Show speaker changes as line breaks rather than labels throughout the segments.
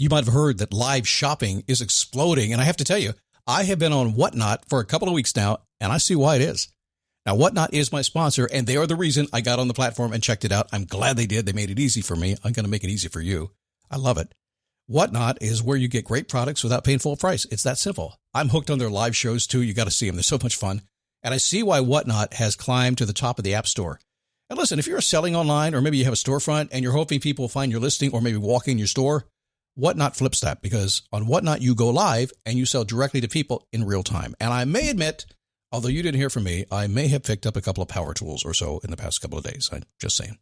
You might have heard that live shopping is exploding. And I have to tell you, I have been on Whatnot for a couple of weeks now, and I see why it is. Now, Whatnot is my sponsor, and they are the reason I got on the platform and checked it out. I'm glad they did. They made it easy for me. I'm going to make it easy for you. I love it. Whatnot is where you get great products without paying full price. It's that simple. I'm hooked on their live shows, too. You got to see them. They're so much fun. And I see why Whatnot has climbed to the top of the App Store. And listen, if you're selling online, or maybe you have a storefront and you're hoping people will find your listing or maybe walk in your store, Whatnot flips that, because on Whatnot, you go live and you sell directly to people in real time. And I may admit, although you didn't hear from me, I may have picked up a couple of power tools or so in the past couple of days. I'm just saying.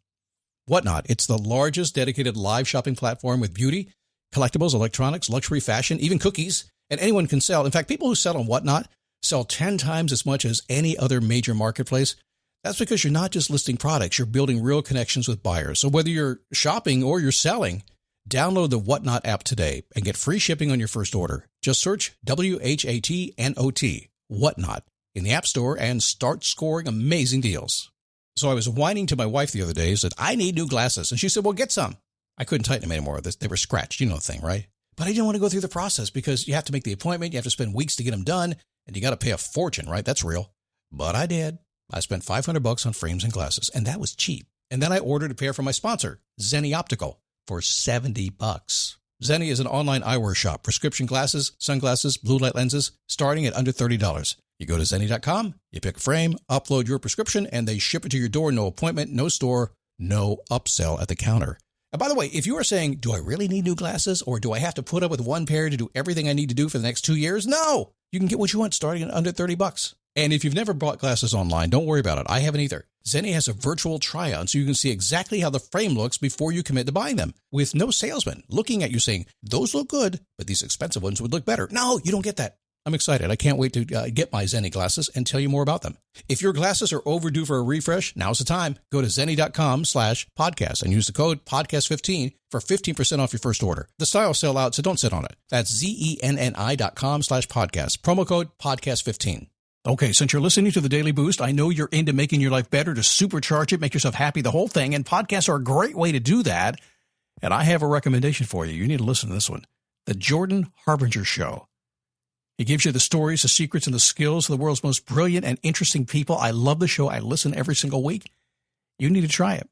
Whatnot, it's the largest dedicated live shopping platform with beauty, collectibles, electronics, luxury, fashion, even cookies, and anyone can sell. In fact, people who sell on Whatnot sell 10 times as much as any other major marketplace. That's because you're not just listing products, you're building real connections with buyers. So whether you're shopping or you're selling, download the Whatnot app today and get free shipping on your first order. Just search WHATNOT, Whatnot, in the App Store and start scoring amazing deals. So I was whining to my wife the other day, said, I need new glasses. And she said, well, get some. I couldn't tighten them anymore. They were scratched. You know the thing, right? But I didn't want to go through the process because you have to make the appointment. You have to spend weeks to get them done. And you got to pay a fortune, right? That's real. But I did. I spent $500 on frames and glasses, and that was cheap. And then I ordered a pair from my sponsor, Zenni Optical, for $70. Zenni is an online eyewear shop, prescription glasses, sunglasses, blue light lenses, starting at under $30. You go to Zenni.com, you pick a frame, upload your prescription, and they ship it to your door. No appointment, no store, no upsell at the counter. And by the way, if you are saying, do I really need new glasses, or do I have to put up with one pair to do everything I need to do for the next 2 years? No! You can get what you want starting at under $30. And if you've never bought glasses online, don't worry about it. I haven't either. Zenni has a virtual try-on so you can see exactly how the frame looks before you commit to buying them, with no salesman looking at you saying, those look good, but these expensive ones would look better. No, you don't get that. I'm excited. I can't wait to get my Zenni glasses and tell you more about them. If your glasses are overdue for a refresh, now's the time. Go to Zenni.com/podcast and use the code podcast15 for 15% off your first order. The styles sell out, so don't sit on it. That's Zenni.com/podcast. Promo code podcast15. Okay, since you're listening to the Daily Boost, I know you're into making your life better, to supercharge it, make yourself happy, the whole thing, and podcasts are a great way to do that. And I have a recommendation for you. You need to listen to this one. The Jordan Harbinger Show. He gives you the stories, the secrets, and the skills of the world's most brilliant and interesting people. I love the show. I listen every single week. You need to try it.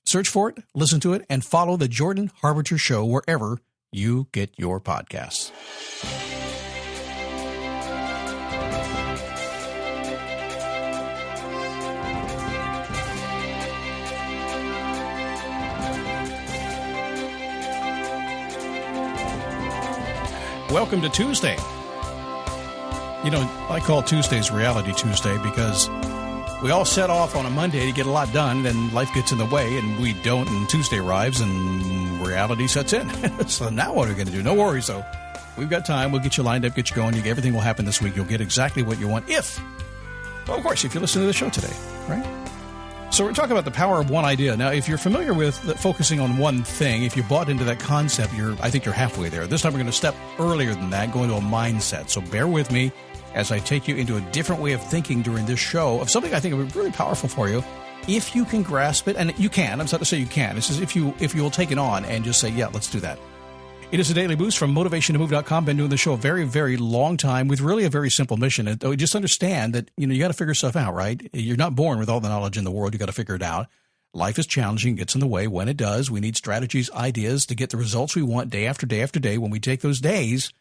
Search for it, listen to it, and follow the Jordan Harbinger Show wherever you get your podcasts. Welcome to Tuesday. You know, I call Tuesdays Reality Tuesday because we all set off on a Monday to get a lot done, then life gets in the way, and we don't, and Tuesday arrives, and reality sets in. So now what are we going to do? No worries, though. We've got time. We'll get you lined up, get you going. Everything will happen this week. You'll get exactly what you want if, well, of course, if you listen to the show today, right? So we're talking about the power of one idea. Now, if you're familiar with focusing on one thing, if you bought into that concept, I think you're halfway there. This time we're going to step earlier than that, go into a mindset. So bear with me as I take you into a different way of thinking during this show of something I think will be really powerful for you if you can grasp it. And you can. I'm not to say you can. It's just if you will take it on and just say, yeah, let's do that. It is a daily boost from motivationtomove.com. Been doing the show a very, very long time with really a very simple mission. And just understand that, you got to figure stuff out, right? You're not born with all the knowledge in the world. You got to figure it out. Life is challenging, gets in the way. When it does, we need strategies, ideas to get the results we want day after day after day. When we take those days,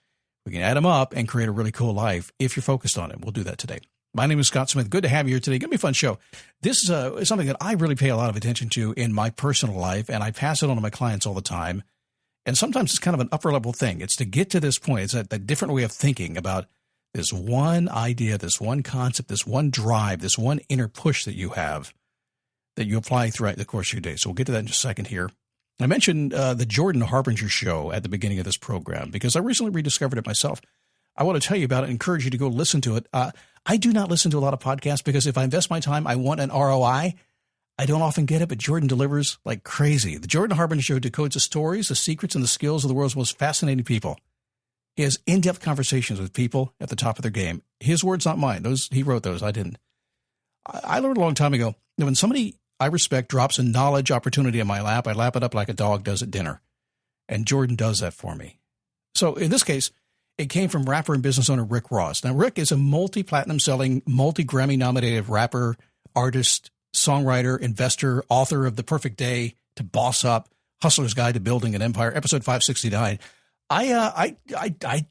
we can add them up and create a really cool life if you're focused on it. We'll do that today. My name is Scott Smith. Good to have you here today. Going to be a fun show. This is something that I really pay a lot of attention to in my personal life, and I pass it on to my clients all the time. And sometimes it's kind of an upper level thing. It's to get to this point. It's that different way of thinking about this one idea, this one concept, this one drive, this one inner push that you have that you apply throughout the course of your day. So we'll get to that in just a second here. I mentioned the Jordan Harbinger Show at the beginning of this program because I recently rediscovered it myself. I want to tell you about it and encourage you to go listen to it. I do not listen to a lot of podcasts because if I invest my time, I want an ROI. I don't often get it, but Jordan delivers like crazy. The Jordan Harbinger Show decodes the stories, the secrets, and the skills of the world's most fascinating people. He has in-depth conversations with people at the top of their game. His words, not mine. He wrote those. I didn't. I learned a long time ago that when somebody I respect drops a knowledge opportunity in my lap, I lap it up like a dog does at dinner. And Jordan does that for me. So in this case, it came from rapper and business owner Rick Ross. Now, Rick is a multi-platinum selling, multi-Grammy nominated rapper, artist, songwriter, investor, author of The Perfect Day to Boss Up, Hustler's Guide to Building an Empire, episode 569. I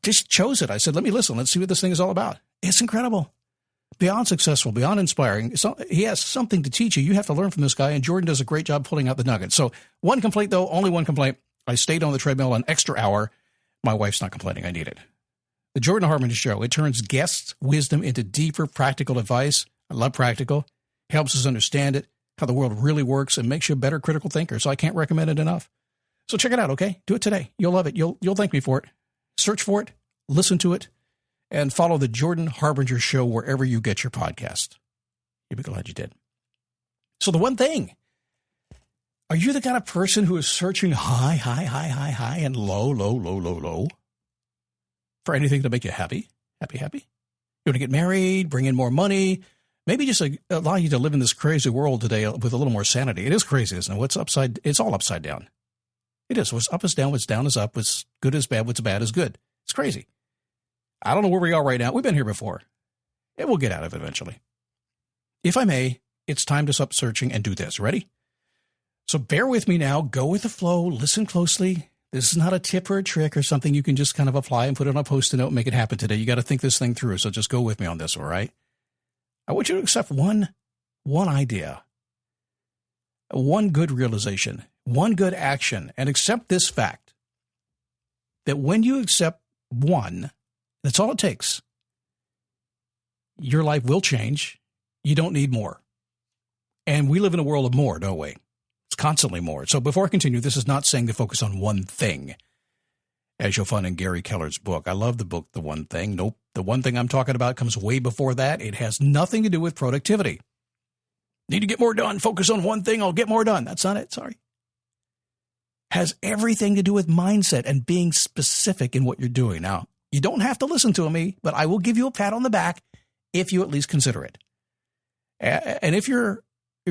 just chose it. I said, let me listen. Let's see what this thing is all about. It's incredible. Beyond successful, beyond inspiring. So he has something to teach you. You have to learn from this guy, and Jordan does a great job pulling out the nuggets. So one complaint, though, only one complaint. I stayed on the treadmill an extra hour. My wife's not complaining. I need it. The Jordan Harbinger Show, it turns guests' wisdom into deeper practical advice. I love practical. Helps us understand it, how the world really works, and makes you a better critical thinker. So I can't recommend it enough. So check it out, okay? Do it today. You'll love it. You'll thank me for it. Search for it, listen to it, and follow the Jordan Harbinger Show wherever you get your podcast. You'll be glad you did. So the one thing, are you the kind of person who is searching high, and low for anything to make you happy? You want to get married, bring in more money, maybe just allow you to live in this crazy world today with a little more sanity. It is crazy, isn't it? It's all upside down. It is. What's up is down, what's down is up, what's good is bad, what's bad is good. It's crazy. I don't know where we are right now. We've been here before. And we'll get out of it eventually. If I may, it's time to stop searching and do this. Ready? So bear with me now. Go with the flow. Listen closely. This is not a tip or a trick or something you can just kind of apply and put it on a Post-it note and make it happen today. You got to think this thing through. So just go with me on this, all right? I want you to accept one idea, one good realization, one good action, and accept this fact that when you accept one, that's all it takes. Your life will change. You don't need more. And we live in a world of more, don't we? It's constantly more. So before I continue, this is not saying to focus on one thing, as you'll find in Gary Keller's book. I love the book, The One Thing. Nope. The one thing I'm talking about comes way before that. It has nothing to do with productivity. Need to get more done. Focus on one thing. I'll get more done. That's not it. Sorry. Has everything to do with mindset and being specific in what you're doing. Now, you don't have to listen to me, but I will give you a pat on the back if you at least consider it. And if you're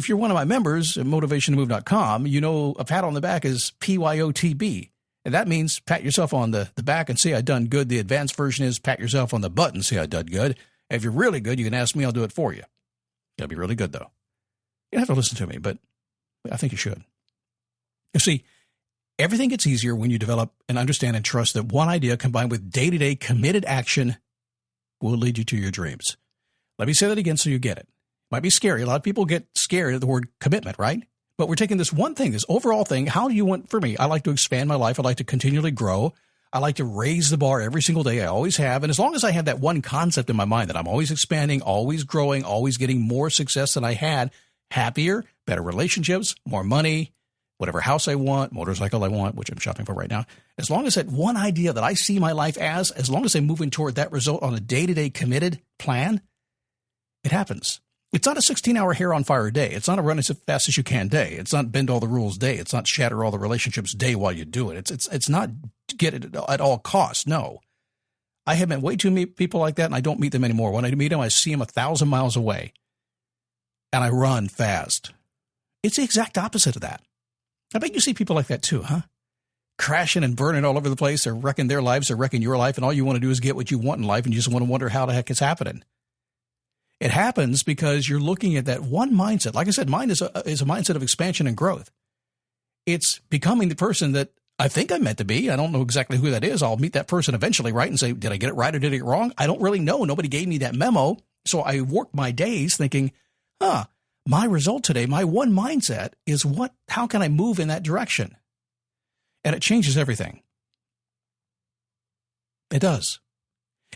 one of my members at motivationtomove.com, you know a pat on the back is PYOTB. And that means pat yourself on the back and say I done good. The advanced version is pat yourself on the butt and say I done good. And if you're really good, you can ask me. I'll do it for you. It'll be really good, though. You don't have to listen to me, but I think you should. You see, everything gets easier when you develop and understand and trust that one idea combined with day-to-day committed action will lead you to your dreams. Let me say that again so you get it. Might be scary. A lot of people get scared at the word commitment, right? But we're taking this one thing, this overall thing. How do you want, for me, I like to expand my life. I like to continually grow. I like to raise the bar every single day. I always have. And as long as I have that one concept in my mind that I'm always expanding, always growing, always getting more success than I had, happier, better relationships, more money, whatever house I want, motorcycle I want, which I'm shopping for right now. As long as that one idea that I see my life as long as I'm moving toward that result on a day-to-day committed plan, it happens. It's not a 16-hour hair on fire day. It's not a run as fast as you can day. It's not bend all the rules day. It's not shatter all the relationships day while you do it. It's not get it at all costs. No. I have met way too many people like that, and I don't meet them anymore. When I meet them, I see them 1,000 miles away, and I run fast. It's the exact opposite of that. I bet you see people like that too, huh? Crashing and burning all over the place. They're wrecking their lives. They're wrecking your life, and all you want to do is get what you want in life, and you just want to wonder how the heck it's happening. It happens because you're looking at that one mindset. Like I said, mine is a mindset of expansion and growth. It's becoming the person that I think I'm meant to be. I don't know exactly who that is. I'll meet that person eventually, right, and say, did I get it right or did I get it wrong? I don't really know. Nobody gave me that memo. So I work my days thinking, my result today, my one mindset is how can I move in that direction? And it changes everything. It does.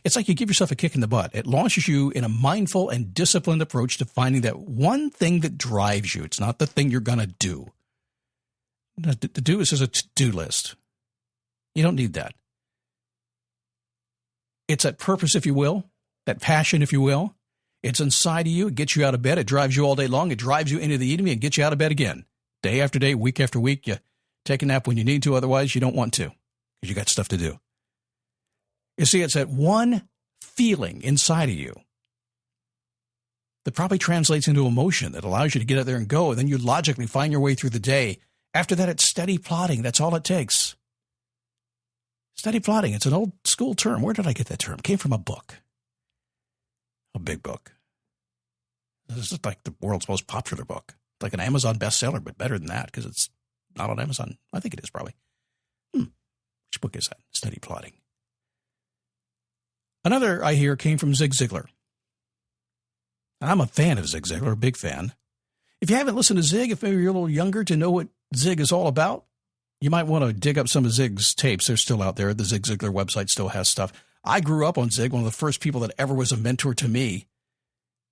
It's like you give yourself a kick in the butt. It launches you in a mindful and disciplined approach to finding that one thing that drives you. It's not the thing you're going to do. The do is just a to-do list. You don't need that. It's that purpose, if you will, that passion, if you will. It's inside of you. It gets you out of bed. It drives you all day long. It drives you into the evening and gets you out of bed again. Day after day, week after week. You take a nap when you need to. Otherwise, you don't want to because you got stuff to do. You see, it's that one feeling inside of you that probably translates into emotion that allows you to get out there and go. And then you logically find your way through the day. After that, it's steady plodding. That's all it takes. Steady plodding. It's an old school term. Where did I get that term? It came from a book. A big book. This is like the world's most popular book. Like an Amazon bestseller, but better than that because it's not on Amazon. I think it is probably. Which book is that? Steady Plodding. Another I hear came from Zig Ziglar. I'm a fan of Zig Ziglar, a big fan. If you haven't listened to Zig, if maybe you're a little younger to know what Zig is all about, you might want to dig up some of Zig's tapes. They're still out there. The Zig Ziglar website still has stuff. I grew up on Zig, one of the first people that ever was a mentor to me.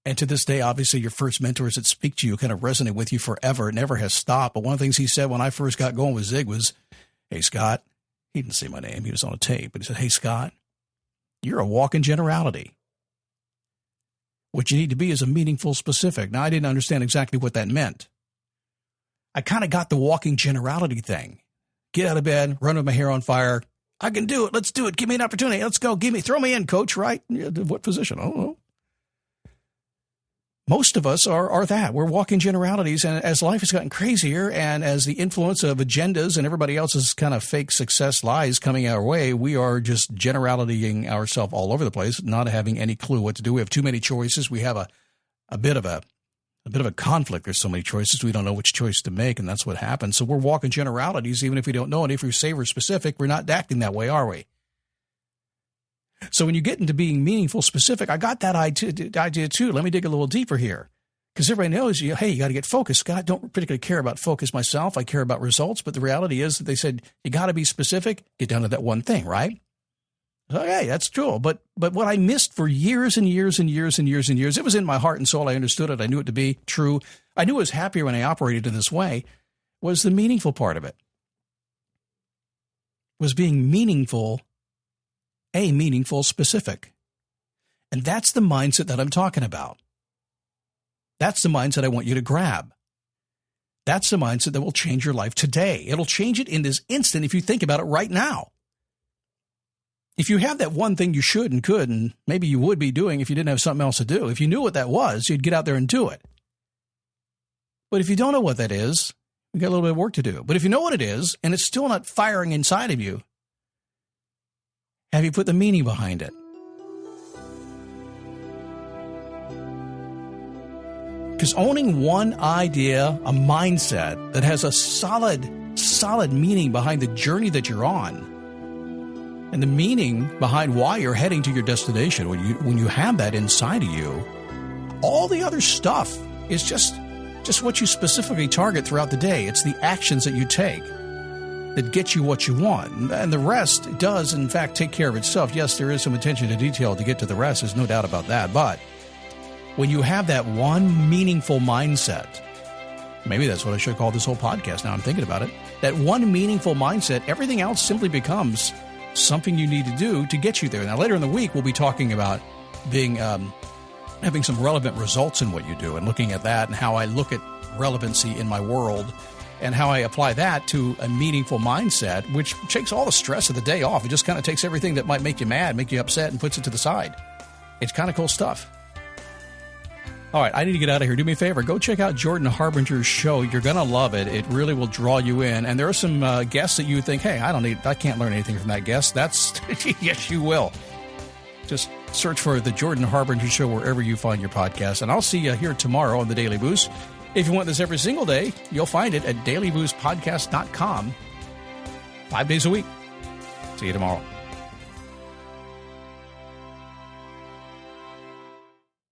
And to this day, obviously, your first mentors that speak to you kind of resonate with you forever. It never has stopped. But one of the things he said when I first got going with Zig was, hey, Scott, he didn't say my name. He was on a tape. But he said, hey, Scott, you're a walking generality. What you need to be is a meaningful specific. Now, I didn't understand exactly what that meant. I kind of got the walking generality thing. Get out of bed, run with my hair on fire. I can do it. Let's do it. Give me an opportunity. Let's go. Throw me in, coach, right? What position? I don't know. Most of us are that. We're walking generalities. And as life has gotten crazier and as the influence of agendas and everybody else's kind of fake success lies coming our way, we are just generalitying ourselves all over the place, not having any clue what to do. We have too many choices. We have a bit of a conflict. There's so many choices. We don't know which choice to make. And that's what happens. So we're walking generalities, even if we don't know it. If we say we're specific, we're not acting that way, are we? So when you get into being meaningful, specific, I got that idea too. Let me dig a little deeper here. Because everybody knows, hey, you got to get focused. Scott, I don't particularly care about focus myself. I care about results. But the reality is that they said, you got to be specific, get down to that one thing, right? Okay, that's true. But what I missed for years and years and years and years and years, it was in my heart and soul. I understood it. I knew it to be true. I knew I was happier when I operated in this way, was the meaningful part of it. Was being meaningful, a meaningful specific. And that's the mindset that I'm talking about. That's the mindset I want you to grab. That's the mindset that will change your life today. It'll change it in this instant if you think about it right now. If you have that one thing you should and could, and maybe you would be doing if you didn't have something else to do, if you knew what that was, you'd get out there and do it. But if you don't know what that is, you've got a little bit of work to do. But if you know what it is, and it's still not firing inside of you, have you put the meaning behind it? Because owning one idea, a mindset that has a solid meaning behind the journey that you're on, and the meaning behind why you're heading to your destination, when you have that inside of you, all the other stuff is just what you specifically target throughout the day. It's the actions that you take that get you what you want. And the rest does, in fact, take care of itself. Yes, there is some attention to detail to get to the rest. There's no doubt about that. But when you have that one meaningful mindset, maybe that's what I should call this whole podcast now I'm thinking about it, that one meaningful mindset, everything else simply becomes something you need to do to get you there. Now, later in the week, we'll be talking about being having some relevant results in what you do and looking at that and how I look at relevancy in my world and how I apply that to a meaningful mindset, which takes all the stress of the day off. It just kind of takes everything that might make you mad, make you upset, and puts it to the side. It's kind of cool stuff. All right, I need to get out of here. Do me a favor. Go check out Jordan Harbinger's show. You're going to love it. It really will draw you in. And there are some guests that you think, hey, I can't learn anything from that guest. Yes, you will. Just search for the Jordan Harbinger Show wherever you find your podcast. And I'll see you here tomorrow on the Daily Boost. If you want this every single day, you'll find it at dailyboostpodcast.com 5 days a week. See you tomorrow.